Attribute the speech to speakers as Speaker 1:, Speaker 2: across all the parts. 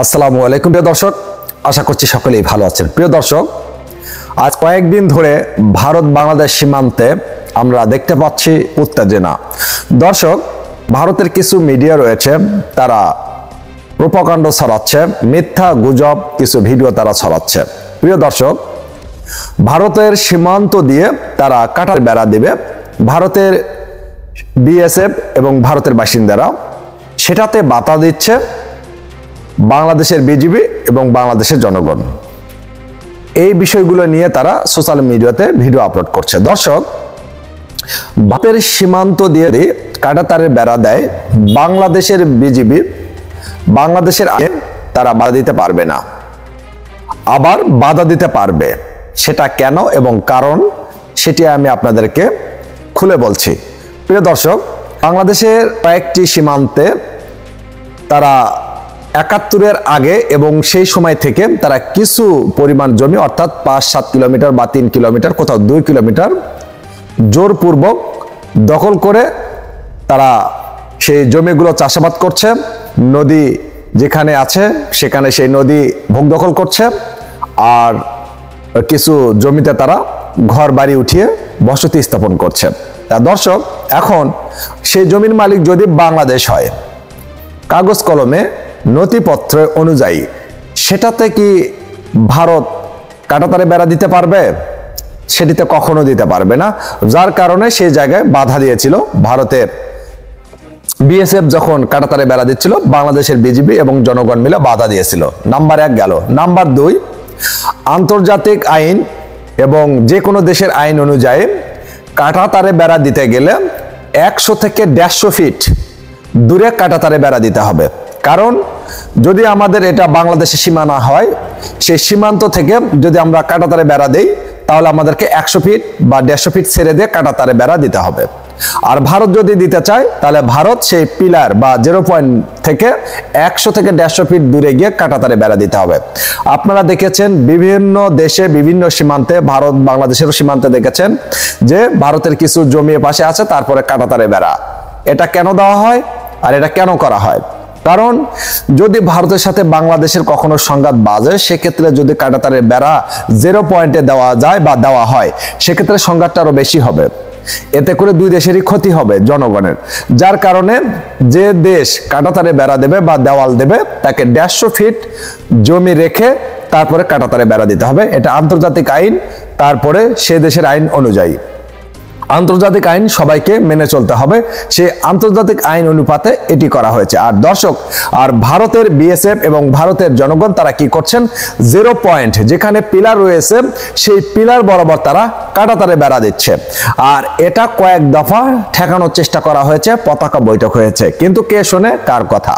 Speaker 1: আসসালামু আলাইকুম প্রিয় দর্শক, আশা করছি সকলেই ভালো আছেন। প্রিয় দর্শক, আজ কয়েকদিন ধরে ভারত বাংলাদেশ সীমান্তে আমরা দেখতে পাচ্ছি উত্তেজনা। দর্শক, ভারতের কিছু মিডিয়া রয়েছে, তারা প্রোপাগান্ড ছড়াচ্ছে, মিথ্যা গুজব কিছু ভিডিও তারা ছড়াচ্ছে। প্রিয় দর্শক, ভারতের সীমান্ত দিয়ে তারা কাঁটার বেড়া দিবে, ভারতের বিএসএফ এবং ভারতের বাসিন্দারা সেটাতে বাধা দিচ্ছে বাংলাদেশের বিজিবি এবং বাংলাদেশের জনগণ। এই বিষয়গুলো নিয়ে তারা সোশ্যাল মিডিয়াতে ভিডিও আপলোড করছে। দর্শক, ভারতের সীমান্ত দিয়ে কাঁটাতারের বেড়া দেয় বাংলাদেশের বিজিবি, বাংলাদেশের আইনে তারা বাধা দিতে পারবে না, আবার বাধা দিতে পারবে। সেটা কেন এবং কারণ সেটি আমি আপনাদেরকে খুলে বলছি। প্রিয় দর্শক, বাংলাদেশের কয়েকটি সীমান্তে তারা ৭১-এর আগে এবং সেই সময় থেকে তারা কিছু পরিমাণ জমি, অর্থাৎ ৫-৭ কিলোমিটার বা ৩ কিলোমিটার, কোথাও ২ কিলোমিটার জোরপূর্বক দখল করে তারা সেই জমিগুলো চাষাবাদ করছে। নদী যেখানে আছে সেখানে সেই নদী ভোগ দখল করছে, আর কিছু জমিতে তারা ঘর বাড়ি উঠিয়ে বসতি স্থাপন করছে। দর্শক, এখন সেই জমির মালিক যদি বাংলাদেশ হয়, কাগজ কলমে নথিপত্র অনুযায়ী, সেটাতে কি ভারত কাঁটাতারে বেড়া দিতে পারবে? সেটিতে কখনো দিতে পারবে না। যার কারণে সেই জায়গায় বাধা দিয়েছিল ভারতের বিএসএফ। যখন কাঁটাতারে বেড়া দিচ্ছিল, বাংলাদেশের বিজিবি এবং জনগণ মিলে বাধা দিয়েছিল। নাম্বার ১ গেল। নাম্বার ২, আন্তর্জাতিক আইন এবং যে কোনো দেশের আইন অনুযায়ী কাঁটাতারে বেড়া দিতে গেলে ১০০ থেকে ১৫০ ফিট দূরে কাঁটাতারে বেড়া দিতে হবে। কারণ যদি আমাদের এটা বাংলাদেশের সীমানা হয়, সেই সীমান্ত থেকে যদি আমরা কাঁটাতারে বেড়া দেই, তাহলে আমাদেরকে ১০০ ফিট বা ১৫০ ফিট ছেড়ে দিয়ে কাঁটাতারে বেড়া দিতে হবে। আর ভারত যদি দিতে চায়, তাহলে ভারত সেই পিলার বা 0 পয়েন্ট থেকে ১০০ থেকে ১৫০ ফিট দূরে গিয়ে কাঁটাতারে বেড়া দিতে হবে। আপনারা দেখেছেন বিভিন্ন দেশে বিভিন্ন সীমান্তে, ভারত বাংলাদেশের সীমান্তে দেখেছেন যে ভারতের কিছু জমি পাশে আছে, তারপরে কাঁটাতারে বেড়া। এটা কেন দেওয়া হয় আর এটা কেন করা হয়? কারণ যদি ভারতের সাথে বাংলাদেশের কখনো সংঘাত বাজে, সেক্ষেত্রে যদি কাঁটাতারের বেড়া 0 পয়েন্টে দেওয়া যায় বা দেওয়া হয়, সেক্ষেত্রে সংঘাতটা আরো বেশি হবে। এতে করে দুই দেশেরই ক্ষতি হবে, জনগণের। যার কারণে যে দেশ কাঁটাতারে বেড়া দেবে বা দেওয়াল দেবে, তাকে ১৫০ ফিট জমি রেখে তারপরে কাঁটাতারে বেড়া দিতে হবে। এটা আন্তর্জাতিক আইন, তারপরে সে দেশের আইন অনুযায়ী। আন্তর্জাতিক আইন সবাইকে মেনে চলতে হবে, সেই আন্তর্জাতিক আইন অনুপাতে এটি করা হয়েছে। আর দর্শক, আর ভারতের বিএসএফ এবং ভারতের জনগণ তারা কি করছেন, 0 পয়েন্ট যেখানে পিলার রয়েছে, সেই পিলার বরাবর তারা কাঁটাতারে বেড়া দিচ্ছে। আর এটা কয়েক দফা ঠেকানোর চেষ্টা করা হয়েছে, পতাকা বৈঠক হয়েছে, কিন্তু কে শোনে কার কথা?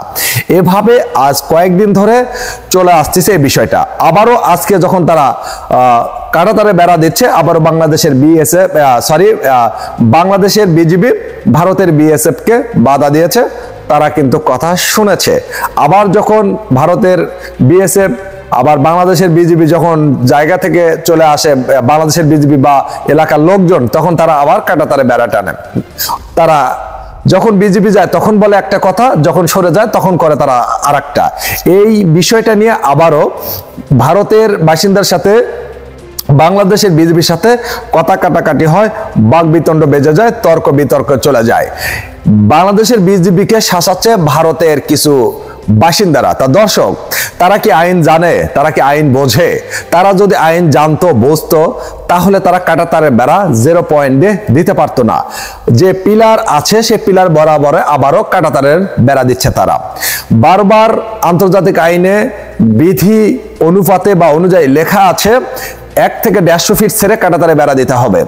Speaker 1: এভাবে আজ কয়েকদিন ধরে চলে আসতেছে এই বিষয়টা। আবারও আজকে যখন তারা কাঁটাতারে বেড়া দিচ্ছে, আবারও বাংলাদেশের বিএসএফ বাংলাদেশের বিজিবি ভারতের বিএসএফ কে বাধা দিয়েছে। তারা কিন্তু কথা শুনেছে। আবার যখন ভারতের বিএসএফ আবার বাংলাদেশের বিজিবি যখন জায়গা থেকে চলে আসে, বাংলাদেশের বিজিবি বা এলাকার লোকজন, তখন তারা আবার কাঁটাতারে বেড়া টানে। তারা যখন বিজিবি যায় তখন বলে একটা কথা, যখন সরে যায় তখন করে তারা আরেকটা। এই বিষয়টা নিয়ে আবারও ভারতের বাসিন্দার সাথে বাংলাদেশের বিজেপির সাথে কথা কাটাকাটি হয়, বাকবিতণ্ড বেজে যায়, তর্ক বিতর্ক চলে যায়। বাংলাদেশের বিজেপিকে শাসাচ্ছে ভারতের কিছু বাসিন্দারা। তা দর্শক, তারা কি আইন জানে? তারা কি আইন বোঝে? তারা যদি আইন জানতো, বুঝতো, তাহলে তারা কাঁটাতারের বেড়া 0 পয়েন্টে দিতে পারতো না। যে পিলার আছে সে পিলার বরাবর আবারও কাঁটাতারের বেড়া দিচ্ছে তারা। বারবার আন্তর্জাতিক আইনে বিধি অনুপাতে বা অনুযায়ী লেখা আছে ১ থেকে ১৫০ ফিট ছেড়ে কাঁটাতারে বেড়া দিতে হবে।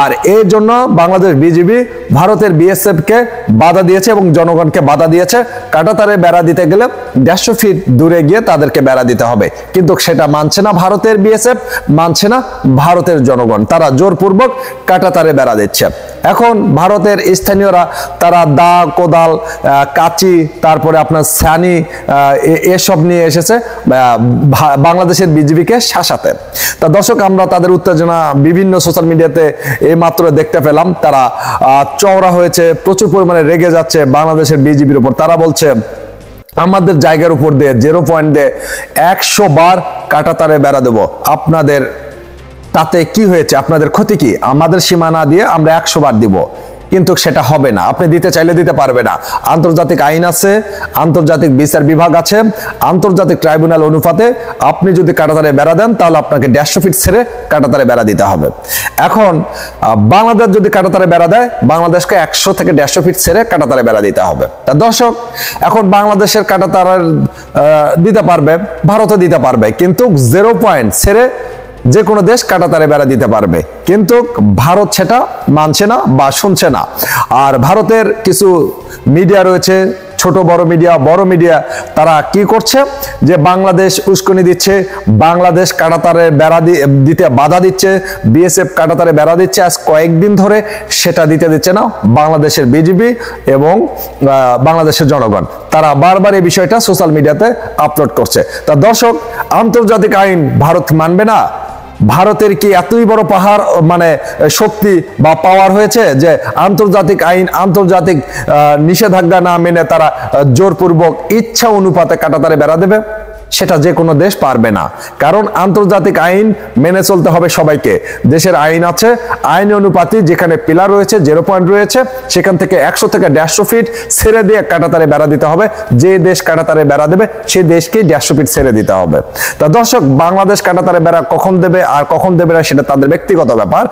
Speaker 1: আর এর জন্য বাংলাদেশ বিজিবি ভারতের বিএসএফ কে বাধা দিয়েছে এবং জনগণকে বাধা দিয়েছে। কাঁটাতারে বেড়া দিতে গেলে ১৫০ ফিট দূরে গিয়ে তাদেরকে বেড়া দিতে হবে, কিন্তু সেটা মানছে না ভারতের বিএসএফ, মানছে না ভারতের জনগণ। তারা জোরপূর্বক কাঁটাতারে বেড়া দিচ্ছে। এখন ভারতের স্থানীয়রা তারা দা, কোদাল, কাঁচি, তারপরে আপনার ছানি এসব নিয়ে এসেছে বাংলাদেশের বিজিবিকে শাসাতে। তা দর্শক, আমরা তাদের উত্তেজনা বিভিন্ন সোশ্যাল মিডিয়াতে এই মাত্র দেখতে পেলাম। তারা চওড়া হয়েছে, প্রচুর পরিমাণে রেগে যাচ্ছে বাংলাদেশের বিজিবির উপর। তারা বলছে আমাদের জায়গার উপর দিয়ে 0 পয়েন্ট দিয়ে 100 বার কাঁটাতারে বেড়া দেব, আপনাদের তাতে কি হয়েছে? আপনাদের ক্ষতি কি? আমাদের সীমানা দিয়ে আমরা 100 বার দিব, কিন্তু সেটা হবে না। আপনি দিতে চাইলে দিতে পারবে না। আন্তর্জাতিক আইন আছে, আন্তর্জাতিক বিচার বিভাগ আছে, আন্তর্জাতিক ট্রাইব্যুনাল অনুপাতে আপনি যদি কাঁটাতারে বেড়া দেন তাহলে আপনাকে 150 ফিট ছেড়ে কাঁটাতারে বেড়া দিতে হবে। এখন বাংলাদেশ যদি কাঁটাতারে বেড়া দেয়, বাংলাদেশকে 100 থেকে 150 ফিট ছেড়ে কাঁটাতারে বেড়া দিতে হবে। তা দর্শক, এখন বাংলাদেশের কাঁটাতারে দিতে পারবে, ভারতও দিতে পারবে, কিন্তু 0 পয়েন্ট ছেড়ে যে কোনো দেশ কাঁটাতারে বেড়া দিতে পারবে, কিন্তু ভারত সেটা মানছে না বা শুনছে না। আর ভারতের কিছু মিডিয়া রয়েছে, ছোট বড় মিডিয়া, তারা কি করছে যে বাংলাদেশ উস্কানি দিচ্ছে, বাংলাদেশ কাঁটাতারে বেড়া দিতে বাধা দিচ্ছে, বিএসএফ কাঁটাতারে বেড়া দিচ্ছে আজ কয়েকদিন ধরে, সেটা দিতে দিচ্ছে না বাংলাদেশের বিজিবি এবং বাংলাদেশের জনগণ। তারা বারবার এই বিষয়টা সোশ্যাল মিডিয়াতে আপলোড করছে। তা দর্শক, আন্তর্জাতিক আইন ভারত মানবে না? ভারতের কি এতই বড় পাহাড় মানে শক্তি বা পাওয়ার হয়েছে যে আন্তর্জাতিক আইন, আন্তর্জাতিক নিষেধাজ্ঞা না মেনে তারা জোরপূর্বক ইচ্ছা অনুপাতে কাঁটাতারে বেড়া দেবে? সেটা যে কোনো দেশ পারবে না, কারণ আন্তর্জাতিক আইন মেনে চলতে হবে সবাইকে। দেশের আইন আছে, আইন অনুপাতে যেখানে পিলার রয়েছে, 0 পয়েন্ট রয়েছে, সেখান থেকে 100 থেকে 150 ফিট ছেড়ে দিয়ে কাঁটাতারে বেড়া দিতে হবে। যে দেশ কাঁটাতারে বেড়া দেবে সেই দেশকে 150 ফিট ছেড়ে দিতে হবে। তা দর্শক, বাংলাদেশ কাঁটাতারে বেড়া কখন দেবে আর কখন দেবে না সেটা তাদের ব্যক্তিগত ব্যাপার।